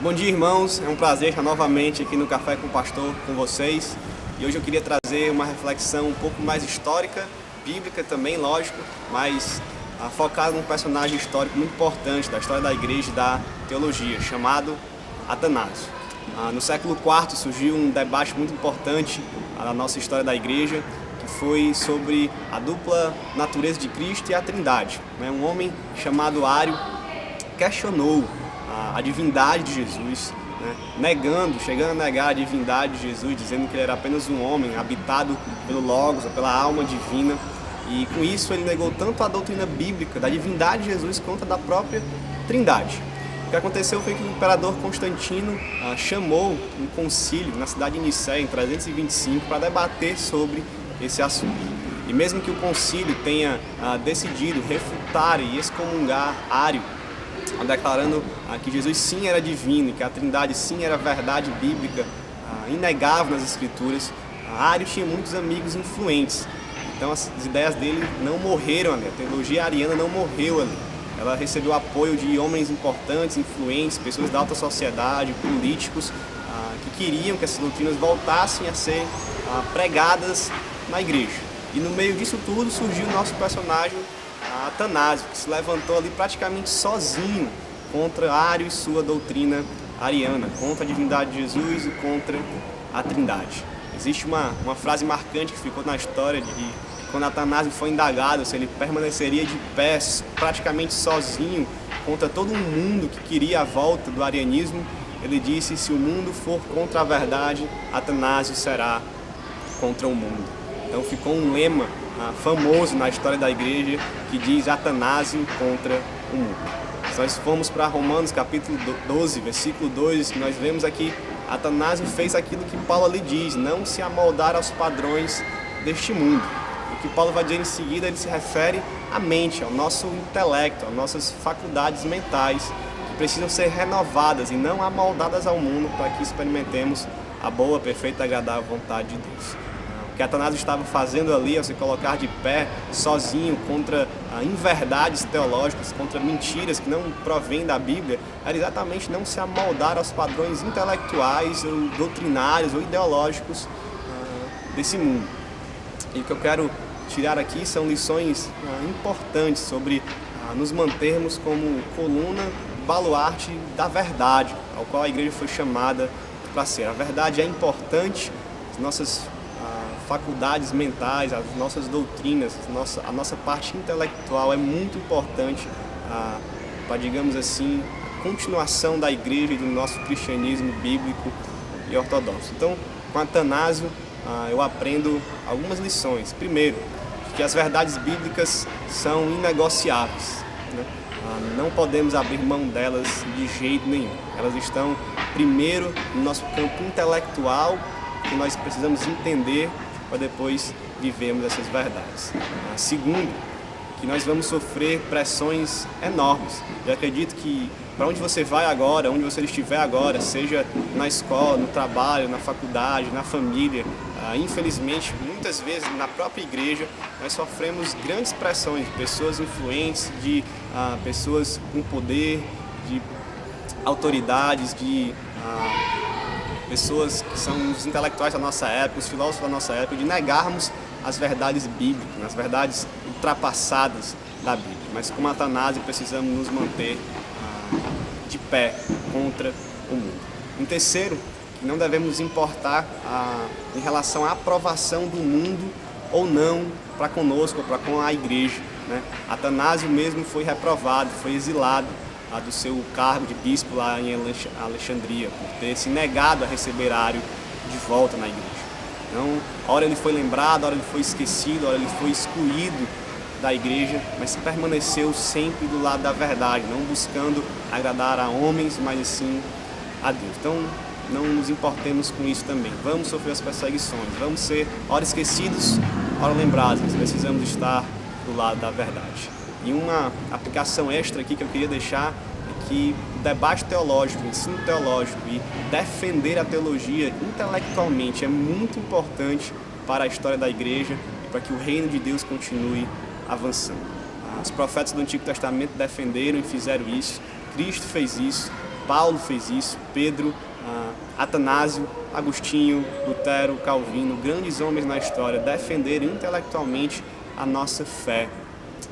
Bom dia, irmãos. É um prazer estar novamente aqui no Café com o Pastor com vocês. E hoje eu queria trazer uma reflexão um pouco mais histórica, bíblica também, lógico, mas focada num personagem histórico muito importante da história da igreja e da teologia, chamado Atanásio. No século IV surgiu um debate muito importante na nossa história da igreja, que foi sobre a dupla natureza de Cristo e a Trindade. Um homem chamado Ário questionou a divindade de Jesus, chegando a negar a divindade de Jesus, dizendo que ele era apenas um homem habitado pelo Logos, ou pela alma divina. E com isso ele negou tanto a doutrina bíblica da divindade de Jesus quanto a da própria Trindade. O que aconteceu foi que o imperador Constantino chamou um concílio na cidade de Nicéia, em 325, para debater sobre esse assunto. E mesmo que o concílio tenha decidido refutar e excomungar Ário, declarando que Jesus sim era divino, que a Trindade sim era verdade bíblica, inegável nas Escrituras, Ário tinha muitos amigos influentes. Então as ideias dele não morreram ali, a teologia ariana não morreu ali. Ela recebeu apoio de homens importantes, influentes, pessoas da alta sociedade, políticos, que queriam que essas doutrinas voltassem a ser pregadas na igreja. E no meio disso tudo surgiu o nosso personagem Atanásio, que se levantou ali praticamente sozinho contra Ário e sua doutrina ariana, contra a divindade de Jesus e contra a Trindade. Existe uma frase marcante que ficou na história de que quando Atanásio foi indagado se ele permaneceria de pé praticamente sozinho contra todo um mundo que queria a volta do arianismo, ele disse: se o mundo for contra a verdade, Atanásio será contra o mundo. Então ficou um lema famoso na história da igreja que diz Atanásio contra o mundo. Se nós formos para Romanos capítulo 12, versículo 2, nós vemos aqui Atanásio fez aquilo que Paulo ali diz: não se amoldar aos padrões deste mundo. O que Paulo vai dizer em seguida, ele se refere à mente, ao nosso intelecto, às nossas faculdades mentais, que precisam ser renovadas e não amoldadas ao mundo, para que experimentemos a boa, perfeita e agradável vontade de Deus. O que Atanásio estava fazendo ali, ao se colocar de pé, sozinho, contra inverdades teológicas, contra mentiras que não provêm da Bíblia, era exatamente não se amoldar aos padrões intelectuais, ou doutrinários, ou ideológicos desse mundo. E o que eu quero tirar aqui são lições importantes sobre nos mantermos como coluna, baluarte da verdade, ao qual a igreja foi chamada para ser. A verdade é importante, as nossas faculdades mentais, as nossas doutrinas, a nossa parte intelectual é muito importante para, digamos assim, a continuação da igreja e do nosso cristianismo bíblico e ortodoxo. Então, com Atanásio, eu aprendo algumas lições. Primeiro, que as verdades bíblicas são inegociáveis, não podemos abrir mão delas de jeito nenhum. Elas estão, primeiro, no nosso campo intelectual, que nós precisamos entender para depois vivermos essas verdades. Segundo, que nós vamos sofrer pressões enormes. Eu acredito que para onde você vai agora, onde você estiver agora, seja na escola, no trabalho, na faculdade, na família, infelizmente, muitas vezes na própria igreja, nós sofremos grandes pressões de pessoas influentes, de pessoas com poder, de autoridades, de pessoas que são os intelectuais da nossa época, os filósofos da nossa época, de negarmos as verdades bíblicas, as verdades ultrapassadas da Bíblia. Mas como Atanásio, precisamos nos manter de pé contra o mundo. Em terceiro, não devemos nos importar em relação à aprovação do mundo ou não para conosco ou para com a igreja. Atanásio mesmo foi reprovado, foi exilado do seu cargo de bispo lá em Alexandria, por ter se negado a receber Ário de volta na igreja. Então, ora ele foi lembrado, ora ele foi esquecido, ora ele foi excluído da igreja, mas permaneceu sempre do lado da verdade, não buscando agradar a homens, mas sim a Deus. Então, não nos importemos com isso também. Vamos sofrer as perseguições, vamos ser ora esquecidos, ora lembrados, mas precisamos estar do lado da verdade. E uma aplicação extra aqui que eu queria deixar é que o debate teológico, o ensino teológico e defender a teologia intelectualmente é muito importante para a história da igreja e para que o reino de Deus continue avançando. Os profetas do Antigo Testamento defenderam e fizeram isso, Cristo fez isso, Paulo fez isso, Pedro, Atanásio, Agostinho, Lutero, Calvino, grandes homens na história, defenderam intelectualmente a nossa fé.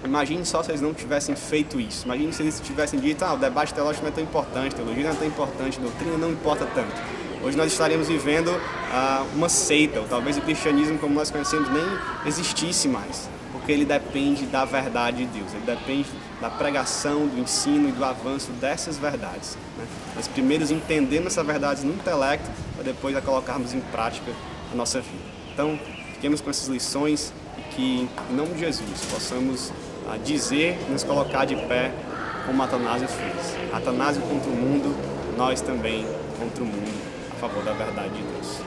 Imagine só se eles não tivessem feito isso. Imagine se eles tivessem dito, o debate teológico não é tão importante, teologia não é tão importante, doutrina não importa tanto. Hoje nós estaríamos vivendo uma seita, ou talvez o cristianismo como nós conhecemos nem existisse mais, porque ele depende da verdade de Deus, ele depende da pregação, do ensino e do avanço dessas verdades, né? Nós primeiro entendemos essas verdades no intelecto, para depois a colocarmos em prática a nossa vida. Então, fiquemos com essas lições e que, em nome de Jesus, possamos dizer, nos colocar de pé, como Atanásio fez. Atanásio contra o mundo, nós também contra o mundo, a favor da verdade de Deus.